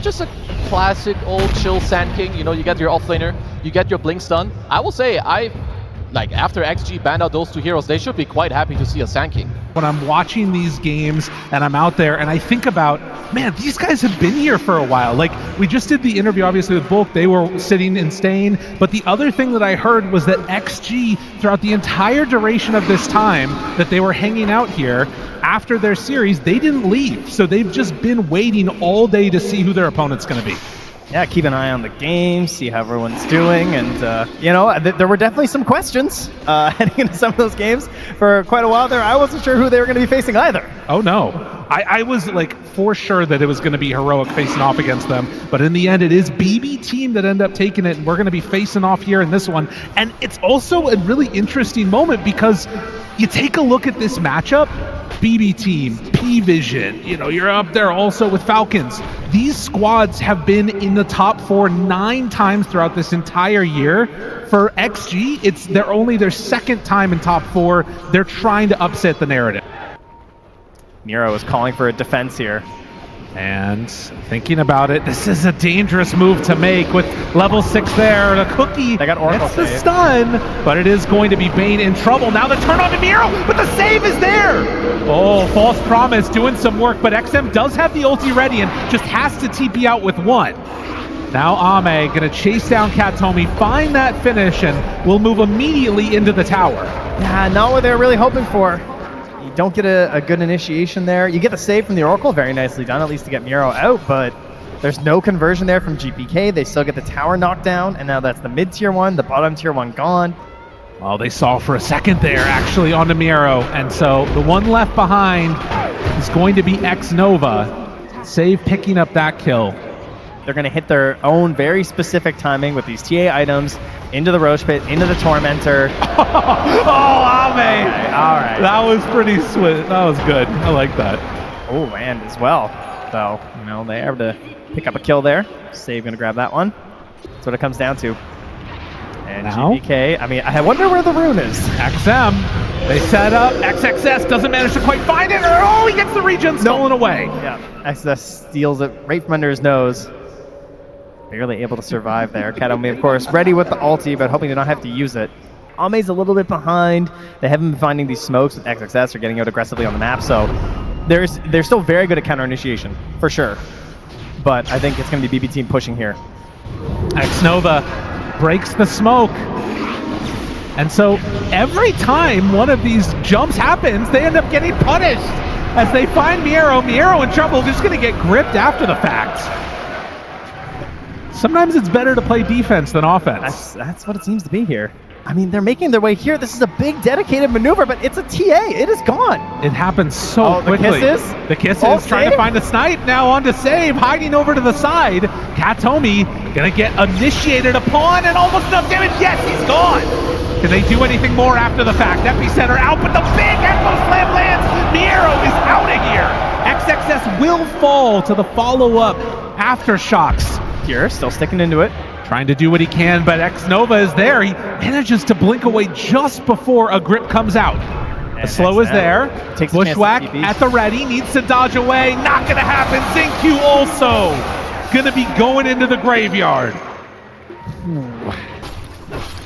just a classic old chill Sand King. You know, you get your offlaner, you get your blink stun. I will say, like after XG banned out those two heroes, they should be quite happy to see a Sand King. When I'm watching these games and I'm out there and I think about, man, these guys have been here for a while. Like, we just did the interview, obviously, with Bulk. They were sitting in Stain. But the other thing that I heard was that XG, throughout the entire duration of this time that they were hanging out here, after their series, they didn't leave. So they've just been waiting all day to see who their opponent's going to be. Yeah, keep an eye on the game, see how everyone's doing, and you know, there were definitely some questions heading into some of those games. For quite a while there, I wasn't sure who they were going to be facing either. Oh no, I was like for sure that it was going to be Heroic facing off against them, but in the end it is BBTEAM that end up taking it, and we're going to be facing off here in this one. And it's also a really interesting moment because you take a look at this matchup, BBTEAM, PVISION, you know, you're up there also with Falcons. These squads have been in the top 4 9 times throughout this entire year. For XG, it's their second time in top 4. They're trying to upset the narrative. Nero is calling for a defense here. And thinking about it, this is a dangerous move to make with level 6 there. The Cookie they got Oracle gets the stun, but it is going to be Bane in trouble. Now the turn on to Nero, but the save is there. Oh, False Promise doing some work, but XM does have the ulti ready and just has to TP out with one. Now Ame gonna chase down Katomi, find that finish, and will move immediately into the tower. Yeah, not what they're really hoping for. You don't get a good initiation there. You get the save from the Oracle, very nicely done, at least to get Miro out, but there's no conversion there from GPK. They still get the tower knocked down, and now that's the mid-tier one, the bottom tier one gone. Well, they saw for a second there, actually, on Miro, and so the one left behind is going to be Xnova. Save picking up that kill. They're going to hit their own very specific timing with these TA items into the Roche Pit, into the Tormentor. Oh, Ame! All right. That was pretty sweet. That was good. I like that. Oh, and as well. So, you know, they able to pick up a kill there. Save going to grab that one. That's what it comes down to. And now? GPK, I mean, I wonder where the rune is. XM, they set up. XXS doesn't manage to quite find it. Oh, he gets the regen stolen away. Yeah, XXS steals it right from under his nose. Barely able to survive there. Katomi, of course, ready with the ulti, but hoping to not have to use it. Ame's a little bit behind. They haven't been finding these smokes with XXS or getting out aggressively on the map, so they're still very good at counter initiation, for sure. But I think it's going to be BBTEAM pushing here. Xnova breaks the smoke. And so every time one of these jumps happens, they end up getting punished. As they find Miro in trouble, just going to get gripped after the fact. Sometimes it's better to play defense than offense. That's what it seems to be here. I mean, they're making their way here. This is a big dedicated maneuver, but it's a TA. It is gone. It happens so quickly. The Kisses trying to find a snipe. Now on to save, hiding over to the side. Katomi gonna get initiated upon and almost enough damage. Yes, he's gone. Can they do anything more after the fact? Epicenter out, but the big Echo Slam lands. Miro is out of here. XXS will fall to the follow-up Aftershocks. Here, still sticking into it. Trying to do what he can, but Xnova is there. He manages to blink away just before a grip comes out. The slow is there. Bushwhack at the ready, needs to dodge away. Not gonna happen. Xingqiu also gonna be going into the graveyard.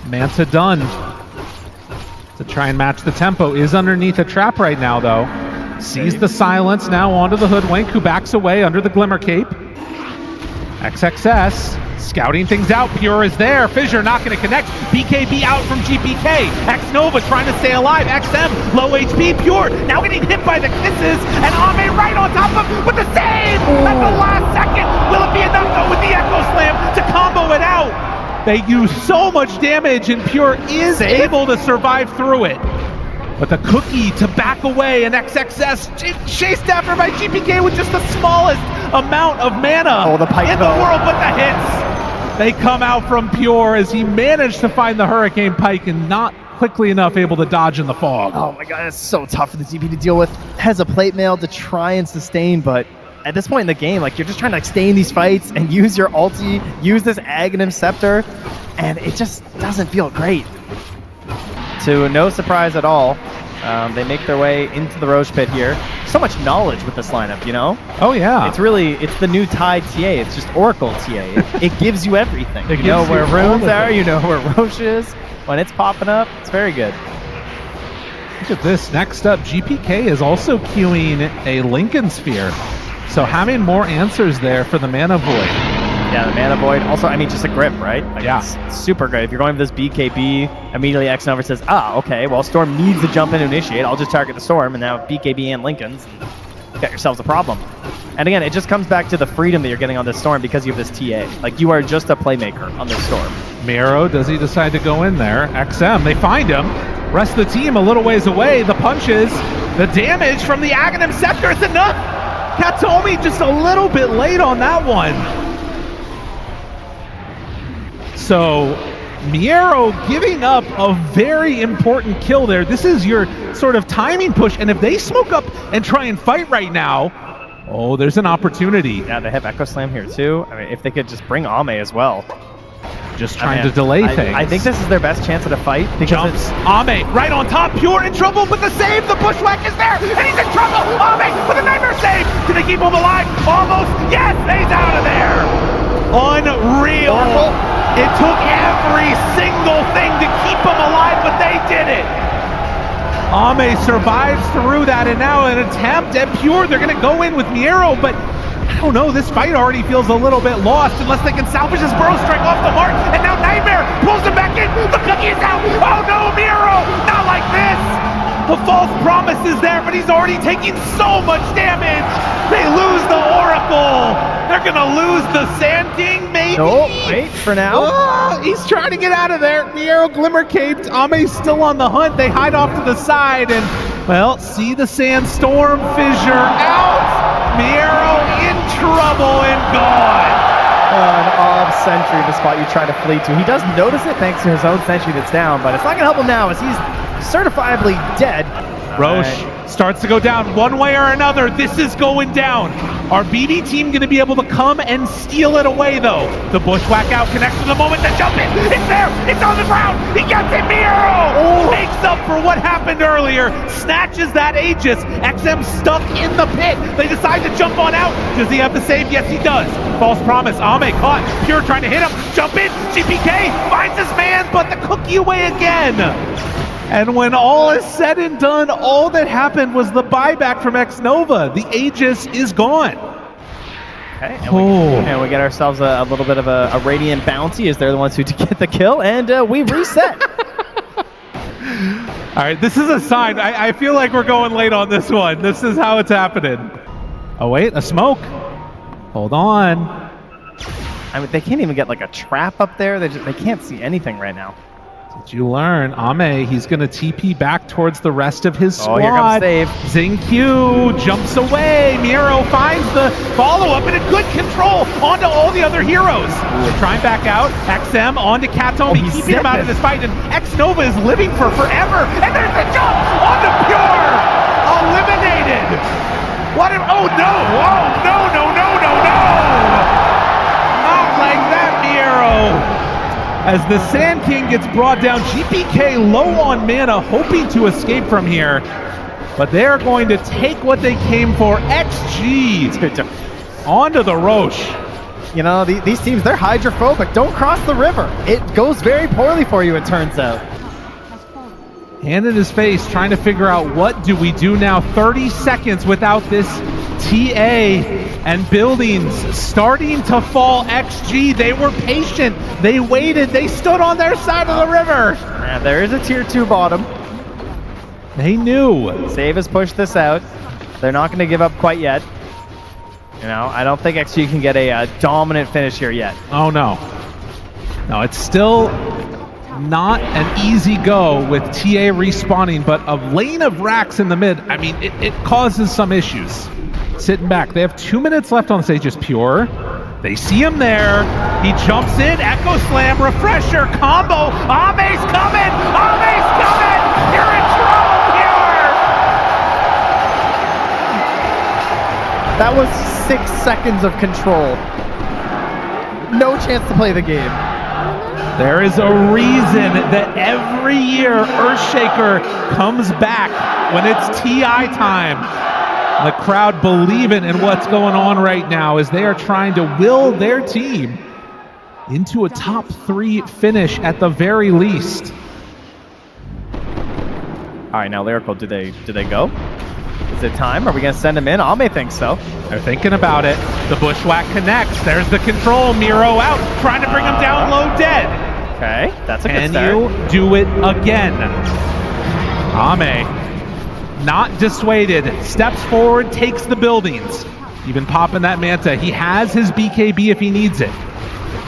Manta done. To try and match the tempo. Is underneath a trap right now, though. Sees the silence now onto the Hoodwink, who backs away under the Glimmer Cape. XXS scouting things out. Pure is there. Fissure not going to connect. BKB out from GPK. Xnova trying to stay alive. XM low HP. Pure now getting hit by the kisses. And Ame right on top of him with the save at the last second. Will it be enough though with the Echo Slam to combo it out? They use so much damage and Pure is able to survive through it. But the Cookie to back away, and XXS chased after by GPK with just the smallest amount of mana in the world, but the hits, they come out from Pure as he managed to find the Hurricane Pike and not quickly enough able to dodge in the fog. Oh my god, it's so tough for the GP to deal with. Has a plate mail to try and sustain, but at this point in the game, like, you're just trying to stay in these fights and use your ulti, use this Aghanim Scepter, and it just doesn't feel great. To no surprise at all, they make their way into the Roche Pit here. so much knowledge with this lineup, you know? Oh, yeah. It's the new Tide TA. It's just Oracle TA. It gives you everything. It You know gives you where all runes of are, it. you know where Roche is. When it's popping up, it's very good. Look at this. Next up, GPK is also queuing a Lincoln Sphere. So having more answers there for the Mana Void. Yeah, the Mana Void. Also, I mean, just a grip, right? Like, Yeah. It's super good. If you're going for this BKB, immediately Xnova says, okay, well, Storm needs to jump in to initiate. I'll just target the Storm, and now BKB and Lincolns, and you got yourselves a problem. And again, it just comes back to the freedom that you're getting on this Storm because you have this TA. Like, you are just a playmaker on this Storm. Miro, does he decide to go in there? XM, they find him. Rest of the team a little ways away. The punches, the damage from the Aghanim Scepter is enough. Katomi just a little bit late on that one. So Miero giving up a very important kill there. This is your sort of timing push, and if they smoke up and try and fight right now, oh, there's an opportunity. Yeah, they have Echo Slam here too. I mean, if they could just bring Ame as well. Just trying to delay things. I think this is their best chance at a fight. Jumps. Ame right on top. Pure in trouble, but the save. The bushwhack is there, and he's in trouble. Ame with a nightmare save. Can they keep him alive? Almost. Yes, he's out of there. Unreal. Oracle. It took every single thing to keep him alive, but they did it. Ame survives through that, and now an attempt at Pure. They're going to go in with Miero, but I don't know, this fight already feels a little bit lost unless they can salvage this Burrow Strike off the mark, and now Nightmare pulls him back in. The cookie is out. Oh no, Miero, not like this. The false promise is there, but he's already taking so much damage. They lose the Oracle. They're going to lose the Sand King, maybe? No, wait for now. Oh, he's trying to get out of there. Miero Glimmer Caped. Ame's still on the hunt. They hide off to the side and, well, see the Sandstorm Fissure out. Miero in trouble and gone. An off sentry, the spot you try to flee to. He does notice it thanks to his own sentry that's down, but it's not going to help him now as he's certifiably dead. Roche starts to go down one way or another. This is going down. Our BB team going to be able to come and steal it away, though. The bushwhack out connects to the moment to jump in. It's there. It's on the ground. He gets it. Miero makes up for what happened earlier. Snatches that Aegis. XM stuck in the pit. They decide to jump on out. Does he have the save? Yes, he does. False promise. Ame caught. Pure trying to hit him. Jump in. GPK finds his man, but the cookie away again. And when all is said and done, all that happened was the buyback from Xnova. The Aegis is gone. Okay, and we get ourselves a little bit of a Radiant bounty as they're the ones who get the kill, and we reset. All right, this is a sign. I feel like we're going late on this one. This is how it's happening. Oh, wait, a smoke. Hold on. I mean, they can't even get like a trap up there. They can't see anything right now. Did you learn? Ame, he's going to TP back towards the rest of his squad. Oh, here comes save. Xingqiu jumps away. Miero finds the follow-up and a good control onto all the other heroes. They're trying back out. XM onto Katomi, keeping him out of this fight. And Xnova is living for forever. And there's the jump onto Pure. Eliminated. What? Oh, no. Oh, no, no, no, no, no. Not like that, Miero. As the Sand King gets brought down, GPK low on mana, hoping to escape from here. But they're going to take what they came for. XG onto the Roche. You know, these teams, they're hydrophobic. Don't cross the river. It goes very poorly for you, it turns out. Hand in his face, trying to figure out what do we do now. 30 seconds without this TA. And buildings starting to fall. XG, they were patient. They waited. They stood on their side of the river. And there is a tier 2 bottom. They knew. Save has pushed this out. They're not going to give up quite yet. You know, I don't think XG can get a dominant finish here yet. Oh, no. No, it's still not an easy go with TA respawning, but a lane of racks in the mid, I mean, it causes some issues. Sitting back. They have 2 minutes left on the stage. Just Pure. They see him there. He jumps in. Echo Slam. Refresher. Combo. Ame's coming. Ame's coming. You're in trouble, Pure. That was 6 seconds of control. No chance to play the game. There is a reason that every year Earthshaker comes back when it's TI time. The crowd believing in what's going on right now as they are trying to will their team into a top 3 finish at the very least. All right, now Lyrical, do they go? Is it time? Are we gonna send him in? Ame thinks so. They're thinking about it. The bushwhack connects. There's the control. Miro out, trying to bring him down low dead. Okay, that's a good Can start. you do it again? Ame, not dissuaded, steps forward, takes the buildings. Even popping that Manta. He has his BKB if he needs it.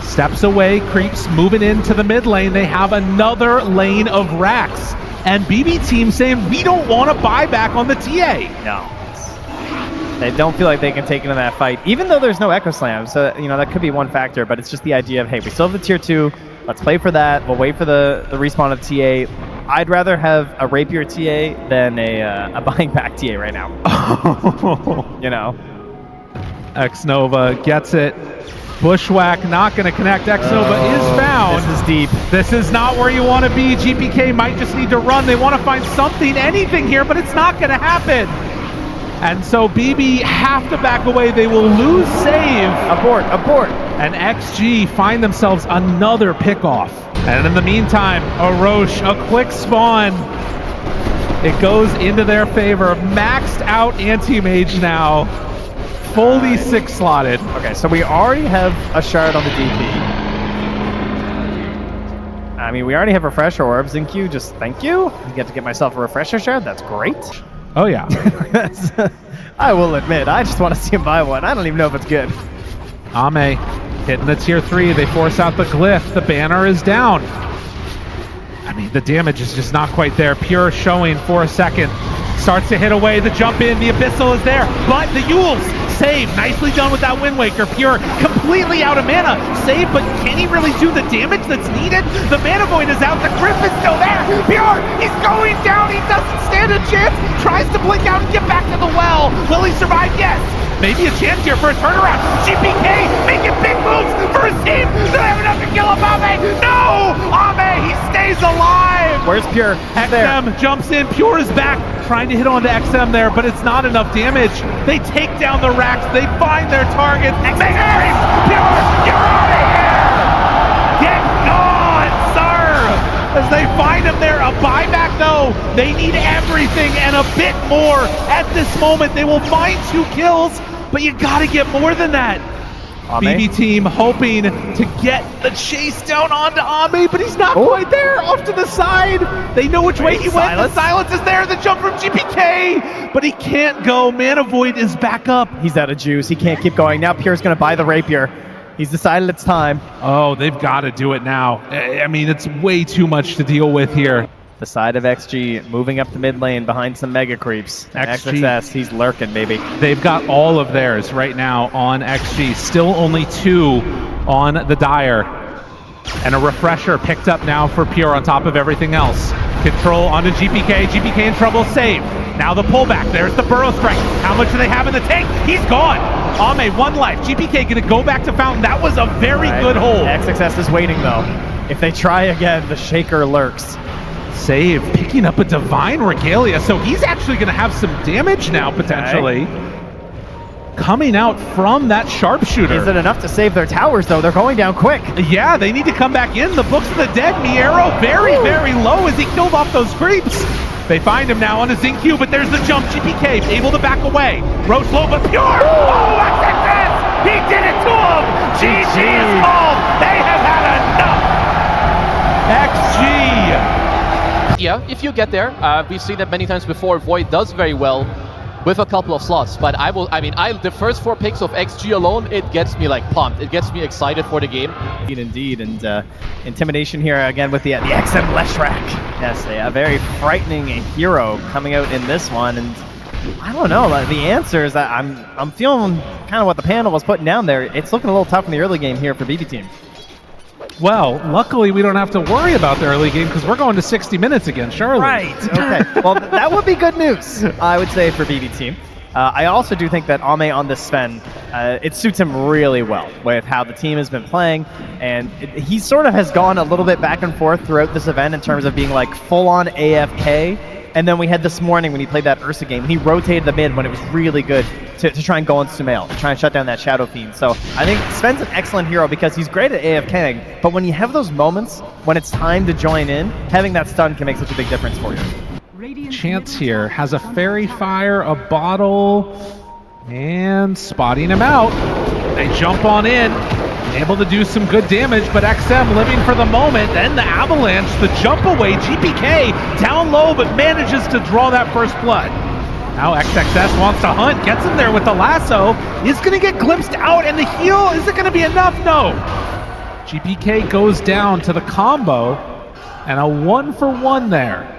Steps away, creeps, moving into the mid lane. They have another lane of racks. And BB Team saying, we don't want to buy back on the TA. No. They don't feel like they can take into that fight, even though there's no Echo Slam. So, you know, that could be one factor, but it's just the idea of, hey, we still have the tier 2. Let's play for that. We'll wait for the respawn of TA. I'd rather have a Rapier TA than a buying back TA right now. You know? X-Nova gets it. Bushwhack not going to connect. X-Nova is found. This is deep. This is not where you want to be. GPK might just need to run. They want to find something, anything here, but it's not going to happen. And so BB have to back away. They will lose save. Abort, abort. And XG find themselves another pickoff. And in the meantime, Oroch, a quick spawn. It goes into their favor. Maxed out anti-mage now. Fully 6-slotted. Okay, so we already have a shard on the DP. I mean, we already have refresher orbs. Zinq, just thank you. I get to get myself a refresher shard. That's great. Oh, yeah. I will admit, I just want to see him buy one. I don't even know if it's good. Ame hitting the tier 3. They force out the glyph. The banner is down. I mean, the damage is just not quite there. Pure showing for a second. Starts to hit away. The jump in. The Abyssal is there. But the Yules save. Nicely done with that Wind Waker. Pure completely out of mana. Save, but can he really do the damage that's needed? The Mana Void is out. The Grip is still there. Pure, he's going down. He doesn't stand a chance. Tries to blink out and get back to the well. Will he survive? Yes. Maybe a chance here for a turnaround. GPK making big moves for his team. Do they have enough to kill him? Ame? No! Ame, he stays alive. Where's Pure? XM jumps in. Pure is back. Trying to hit onto XM there, but it's not enough damage. They take down the racks. They find their targets. Xtreme! Pure, you're out of here! Get gone, sir! As they find him there. A buyback, though. They need everything and a bit more. At this moment, they will find 2 kills, but you gotta get more than that. BB Team hoping to get the chase down onto Ame, but he's not quite there. Off to the side. They know which way he went. The silence is there. The jump from GPK, but he can't go. Mana Void is back up. He's out of juice. He can't keep going. Now Pure's going to buy the Rapier. He's decided it's time. Oh, they've got to do it now. I mean, it's way too much to deal with here. The side of XG moving up the mid lane behind some mega creeps. XXS, he's lurking, baby. They've got all of theirs right now on XG. Still only 2 on the Dire. And a refresher picked up now for Pure on top of everything else. Control onto GPK. GPK in trouble. Save. Now the pullback. There's the Burrow Strike. How much do they have in the tank? He's gone. Ame, 1 life. GPK gonna go back to Fountain. That was a very good hold. XXS is waiting, though. If they try again, the Shaker lurks. Save, picking up a Divine Regalia, so he's actually going to have some damage now, potentially. Coming out from that Sharpshooter. Is it enough to save their towers, though? They're going down quick. Yeah, they need to come back in. The Books of the Dead, Miero, very, very low as he killed off those creeps. They find him now on a Zinq, but there's the jump. GPK able to back away. Roach low, but Pure! Oh, XXS! He did it to him! GG is called! They have had enough! XG! Yeah, if you get there, we've seen that many times before. Void does very well with a couple of slots, but the first 4 picks of XG alone, it gets me like pumped. It gets me excited for the game. Indeed, and Intimidation here again with the XM Leshrac. Yes, a very frightening hero coming out in this one, and I don't know, the answer is that I'm feeling kind of what the panel was putting down there. It's looking a little tough in the early game here for BB Team. Well, luckily we don't have to worry about the early game because we're going to 60 minutes again, surely. Right, okay. Well, that would be good news, I would say, for BB Team. I also do think that Ame on this Sven, it suits him really well with how the team has been playing, and he sort of has gone a little bit back and forth throughout this event in terms of being like full-on AFK And then we had this morning when he played that Ursa game, he rotated the mid when it was really good to try and go on Sumail, to try and shut down that Shadow Fiend. So I think Sven's an excellent hero because he's great at AFKing, but when you have those moments when it's time to join in, having that stun can make such a big difference for you. Chance here has a Fairy Fire, a bottle, and spotting him out. They jump on in. Able to do some good damage, but XM living for the moment. Then the avalanche, the jump away, GPK down low, but manages to draw that first blood. Now XXS wants to hunt, gets him there with the lasso. Is gonna get glimpsed out, and the heal, is it gonna be enough? No. GPK goes down to the combo, and a 1-for-1 there.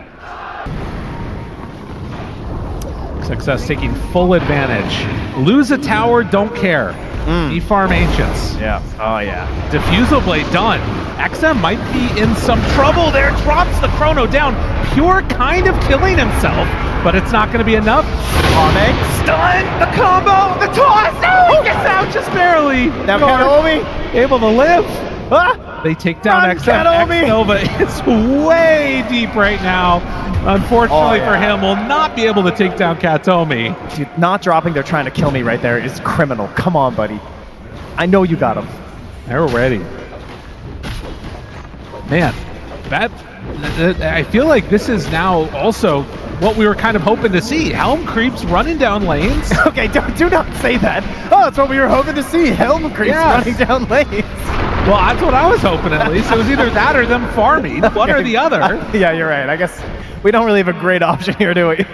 XXS taking full advantage. Lose a tower, don't care. Defarm Ancients. Yeah. Oh, yeah. Diffusal Blade done. XM might be in some trouble there. Drops the Chrono down. Pure kind of killing himself, but it's not going to be enough. Ame. Stun! The combo! The toss! No! He gets out just barely. Now Kataomi. Able to live. Ah! They take down Run, XM. Kataomi. Xnova is way deep right now. Unfortunately for him, will not be able to take down Kataomi. Dude, not dropping, they're trying to kill me right there is criminal. Come on, buddy. I know you got him. They're ready. Man, I feel like this is now also what we were kind of hoping to see. Helm creeps running down lanes. Okay, do not say that. Oh, that's what we were hoping to see. Helm creeps running down lanes. Well, that's what I was hoping at least. It was either that or them farming, one or the other. Yeah, you're right. I guess we don't really have a great option here, do we?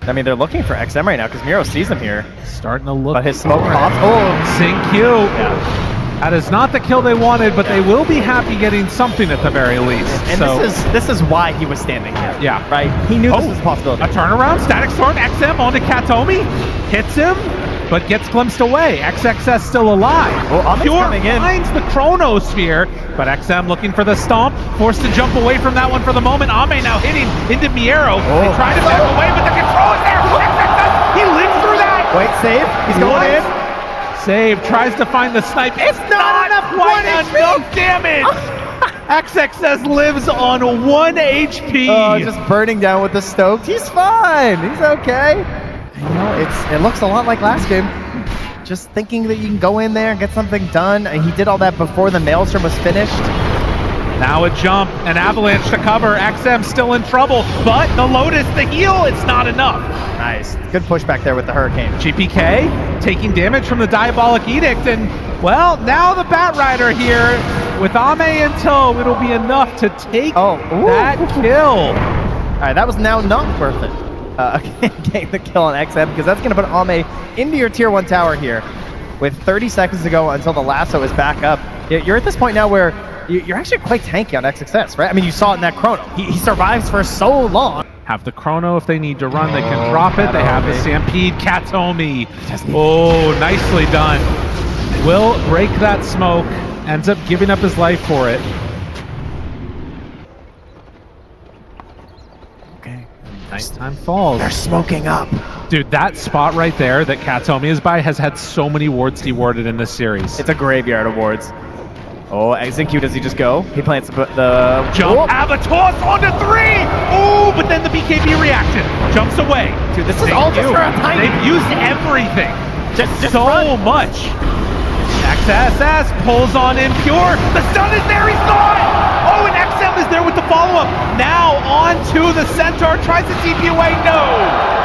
I mean, they're looking for XM right now because Miro sees him here. Starting to look. But his smoke pops. Oh, Sync Q. Yeah. That is not the kill they wanted, but they will be happy getting something at the very least. And so, this is why he was standing here. Yeah. Right? He knew this was a possibility. A turnaround, Static Storm, XM onto Kataomi, hits him, but gets glimpsed away. XXS still alive. Oh, Pure finds the Chronosphere, but XM looking for the stomp, forced to jump away from that one for the moment. Ame now hitting into Miero. They try to back away, but the control is there. XXS, he lives through that. Wait, save. He's going in. Save, tries to find the snipe. It's not enough, quite enough damage. XXS lives on 1 HP. Oh, just burning down with the stoked. He's fine. He's okay. You know, it looks a lot like last game. Just thinking that you can go in there and get something done. And he did all that before the Maelstrom was finished. Now a jump, an avalanche to cover. XM still in trouble, but the Lotus, the heal, it's not enough. Nice. Good pushback there with the Hurricane. GPK taking damage from the Diabolic Edict, and, well, now the Bat Rider here. With Ame in tow, it'll be enough to take that kill. All right, that was now not worth it. Getting the kill on XM, because that's going to put Ame into your tier 1 tower here. With 30 seconds to go until the lasso is back up. You're at this point now where you're actually quite tanky on XXS, right? I mean, you saw it in that Chrono. He survives for so long. Have the Chrono if they need to run, they can drop it. They have the Stampede, Kataomi. Oh, nicely done. Will break that smoke, ends up giving up his life for it. Okay. Nighttime falls. They're smoking up. Dude, that spot right there that Kataomi is by has had so many wards dewarded in this series. It's a graveyard of wards. Oh, Xinq, does he just go? He plants the jump, Avatos onto 3! Oh, but then the BKB reaction jumps away. Dude, this is all just for a tiny. They've used everything. Just so much. XSS pulls on in Pure. The stun is there, he's gone! Oh, and XM is there with the follow-up. Now onto the Centaur, tries to TP away, no!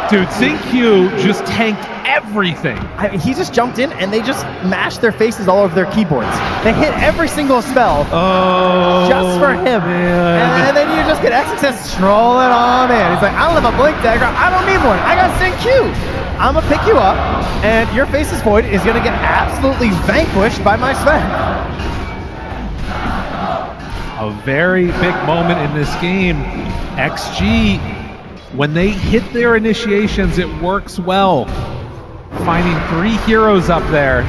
Dude, Xinq just tanked everything. I mean, he just jumped in and they just mashed their faces all over their keyboards. They hit every single spell just for him. Man. And then you just get XXS strolling on in. He's like, I don't have a Blink Dagger. I don't need one. I got Xinq. I'm going to pick you up and your Faceless Void is going to get absolutely vanquished by my Sven. A very big moment in this game. XG, when they hit their initiations, it works well. Finding 3 heroes up there.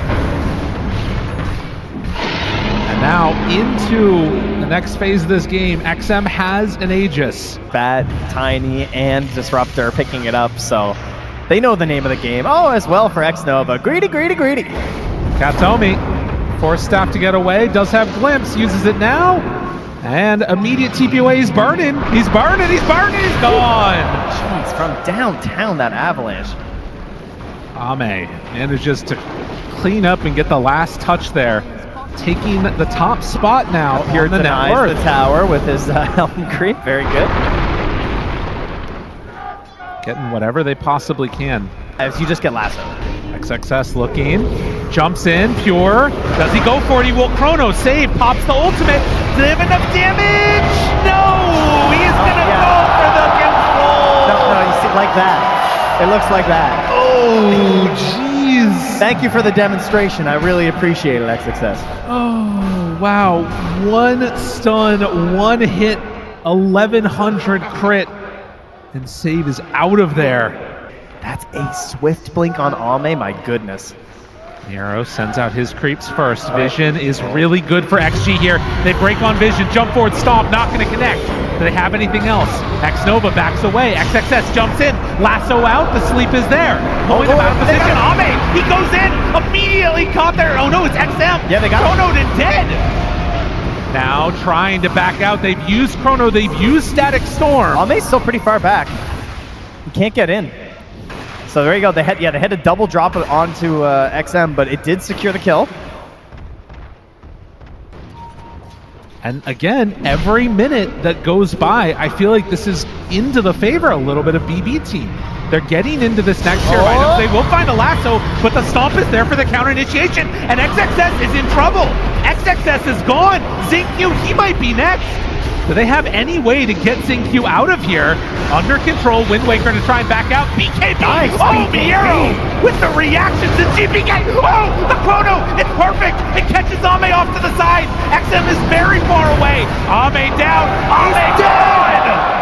And now into the next phase of this game. XM has an Aegis. Fat, Tiny, and Disruptor picking it up, so they know the name of the game. Oh, as well for Xnova. Greedy, greedy, greedy. Kataomi, forced staff to get away, does have Glimpse, uses it now. And immediate TP away, he's burning, he's burning, he's burning, he's gone! Jeez, from downtown, that avalanche. Ame manages to clean up and get the last touch there, taking the top spot now Here on the net denies worth. the tower with his Helm Creep, very good. Getting whatever they possibly can. As you just get lassoed. XXS looking, jumps in, Pure. Does he go for it? He will. Chrono save, pops the ultimate. Do they have enough damage? No! He is gonna go for the control! No, you see, like that. It looks like that. Oh, jeez. Thank you for the demonstration. I really appreciate it, XXS. Oh, wow. One stun, one hit, 1100 crit, and save is out of there. That's a swift blink on Ame, my goodness. Nero sends out his creeps first. Vision is really good for XG here. They break on Vision, jump forward, stomp, not gonna connect. Do they have anything else? Xnova backs away, XXS jumps in, lasso out, the sleep is there. Pulling him out of position, Ame, he goes in, immediately caught there. Oh no, it's XM. Yeah, they got Chrono to dead. Now trying to back out, they've used Chrono, they've used Static Storm. Ame's still pretty far back. He can't get in. So there you go. They had to double drop it onto XM, but it did secure the kill. And again, every minute that goes by, I feel like this is into the favor a little bit of BB team. They're getting into this next tier of items. They will find a lasso, but the stomp is there for the counter initiation, and XXS is in trouble. XXS is gone. XingQ, he might be next. Do they have any way to get XingQ out of here? Under control, Wind Waker to try and back out. BKB! Nice, oh, BKB. Miero with the reactions to GPK! Oh, the Chrono! It's perfect! It catches Ame off to the side! XM is very far away! Ame down! Ame gone!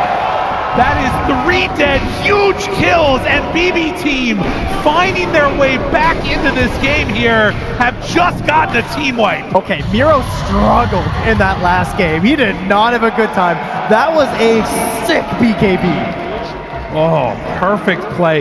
That is 3 dead, huge kills, and BB team finding their way back into this game here have just gotten a team wipe. Okay, Miro struggled in that last game. He did not have a good time. That was a sick BKB. Oh, perfect play.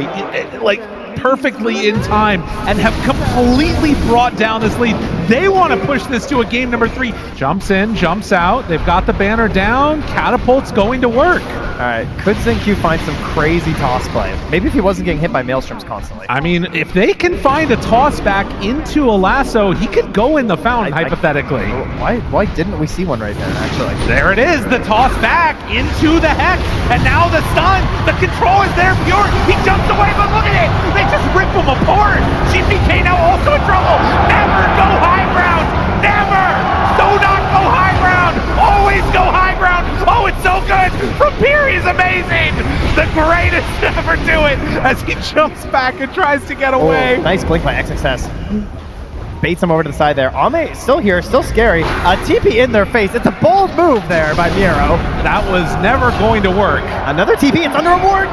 Like, perfectly in time, and have completely brought down this lead. They want to push this to a game number 3. Jumps in, jumps out. They've got the banner down. Catapult's going to work. All right, could XingQ find some crazy toss play? Maybe if he wasn't getting hit by Maelstroms constantly. I mean, if they can find a toss back into a lasso, he could go in the fountain, hypothetically. Why didn't we see one right there, actually? There it is, the toss back into the Hex, and now the stun. The control is there, Pure. He jumps away, but look at it. They just rip him apart. GPK now also in trouble. Never go high ground. Never. Do not go high ground. Always go high ground. Oh, it's so good. From Pure, he's amazing. The greatest to ever do it as he jumps back and tries to get away. Oh, nice blink by XXS. Baits him over to the side there. Ame still here, still scary. TP in their face. It's a bold move there by Miro. That was never going to work. Another TP, it's under a ward.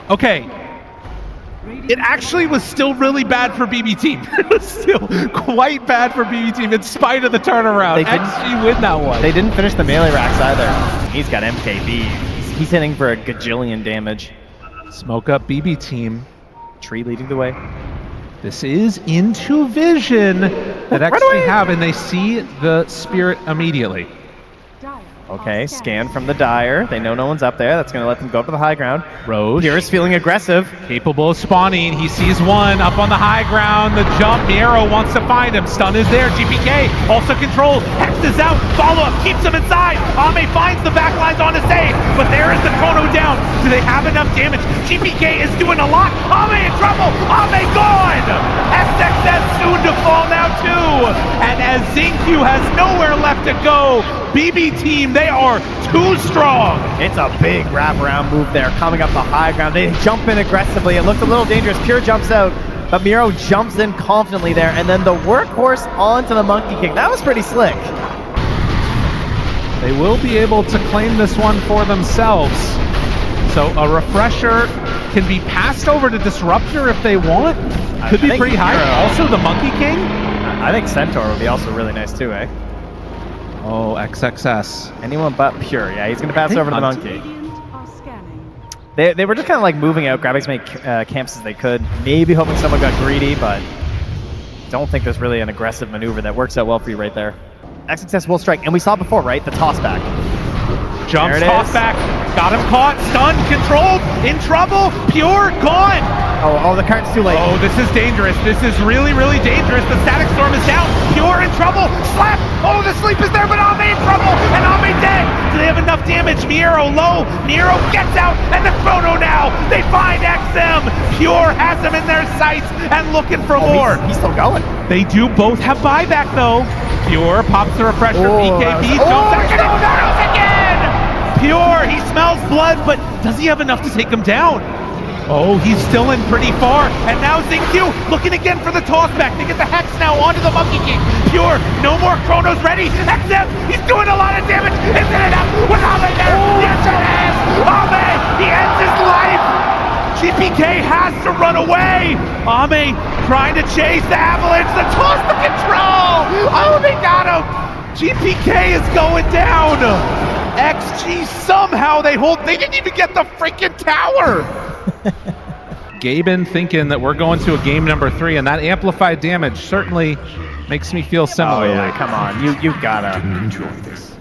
Okay. It actually was still really bad for BB team. It was still quite bad for BB team in spite of the turnaround. They actually win that one. They didn't finish the melee racks either. He's got MKB. He's hitting for a gajillion damage. Smoke up BB team. Tree leading the way. This is into Vision that actually have, and they see the Spirit immediately. Okay, scan from the Dire. They know no one's up there. That's going to let them go up to the high ground. Roche. Here is feeling aggressive. Capable of spawning. He sees one up on the high ground. The jump. Miero wants to find him. Stun is there. GPK also controlled. Hex is out. Follow up. Keeps him inside. Ame finds the backlines on a save. But there is the Chrono down. Do they have enough damage? GPK is doing a lot. Ame in trouble. Ame gone. XXS soon to fall now too. And as XingQ has nowhere left to go, BB team, they are too strong. It's a big wraparound move there, coming up the high ground. They jump in aggressively. It looked a little dangerous. Pure jumps out, but Miro jumps in confidently there, and then the workhorse onto the Monkey King. That was pretty slick. They will be able to claim this one for themselves. So a refresher can be passed over to Disruptor if they want. Could be pretty high. Also the Monkey King. I think Centaur would be also really nice too, eh? Oh, XXS. Anyone but Pure. Yeah, he's going to pass over to the Monkey. They were just kind of like moving out, grabbing as many camps as they could. Maybe hoping someone got greedy, but don't think there's really an aggressive maneuver that works out well for you right there. XXS will strike, and we saw before, right? The toss back. Jumps, There it toss is. back, got him caught, stunned, controlled, in trouble, Pure, gone! Oh, the current's too late. Oh, this is dangerous. This is really, really dangerous. The Static Storm is down. Pure in trouble. Slap. Oh, the sleep is there, but Ame in trouble. And Ame dead. Do they have enough damage? Miero low. Miero gets out. And the Chrono now. They find XM. Pure has him in their sights and looking for more. He's still going. They do both have buyback, though. Pure pops the refresher. Oh, BKB that was- jumps back. And Donatos again. Pure, he smells blood, but does he have enough to take him down? Oh, he's still in pretty far, and now ZingQ looking again for the toss back. They get the Hex now onto the Monkey King. Pure, no more Chronos ready. XM, he's doing a lot of damage. Isn't it enough with Ame there? Yes, it is. Ame, he ends his life. GPK has to run away. Ame trying to chase the Avalanche. The toss, the control. Oh, they got him. GPK is going down. XG somehow they didn't even get the freaking tower. Gaben thinking that we're going to a game number 3, and that amplified damage certainly makes me feel similar. Oh yeah, come on, you gotta enjoy this.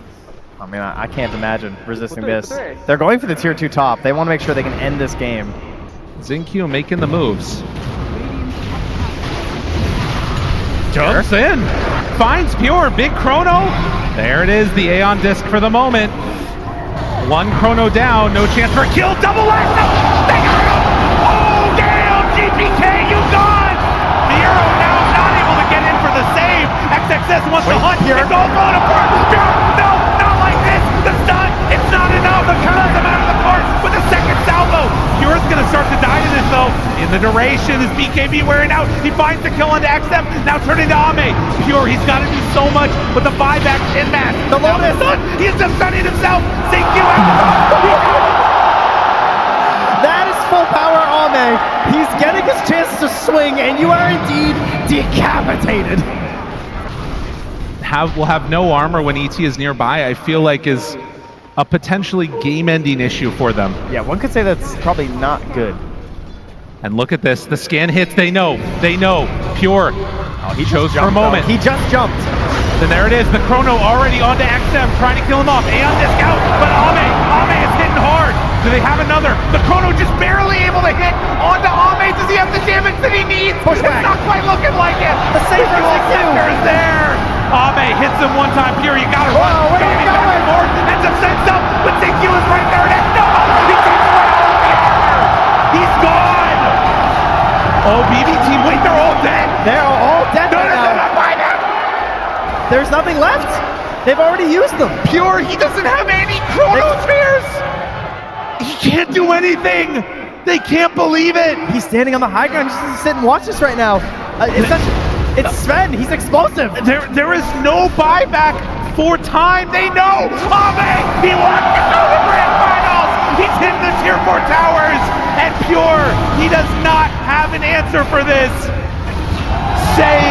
I mean, I can't imagine resisting this. They're going for the tier 2 top. They want to make sure they can end this game. ZingQ making the moves. Jumps in, finds Pure, big Chrono. There it is, the Aeon Disc for the moment. One Chrono down, no chance for a kill, double lasso! They got him! Oh damn, GPK, you gone! Miero now not able to get in for the save. XXS wants to hunt, it's all falling apart. Pure, no, not like this! The stun, it's not enough! The cuts him out of the court with a second salvo! Pure's gonna start to die to this though. In the duration, is BKB wearing out. He finds the kill onto XM, now turning to Ame. Pure, he's gotta do so much with the buyback in mass. The Lotus! He's just stunning himself. ZingQ That is full power Ame. He's getting his chance to swing, and you are indeed decapitated. will have no armor when ET is nearby, I feel like is a potentially game-ending issue for them. Yeah, one could say that's probably not good. And look at this, the scan hits, they know. Pure, he chose for a moment. He just jumped. Then there it is, the Chrono already onto XM, trying to kill him off. Aeon Disc out, but Ame is hitting hard. Do they have another? The Chrono just barely able to hit onto Ame. Does he have the damage that he needs? Push back. It's not quite looking like it. The safer Sector is there. Ame hits him one time. Pure, you gotta run. Whoa, where are you going? Forward, ends up sends up, but ZingQ is right there. And no, he takes away all of the armor. He's gone. Oh, BBT, wait, they're all dead. They're all dead No, right now. There's nothing left. They've already used them. Pure, he doesn't have any Chrono Spheres. He can't do anything. They can't believe it. He's standing on the high ground. Just to sit and watch this right now. It's Sven. He's explosive. There is no buyback for time. They know. Ame, he wants to go to the grand finals. He's hitting the tier 4 towers. And Pure, he does not have an answer for this. Save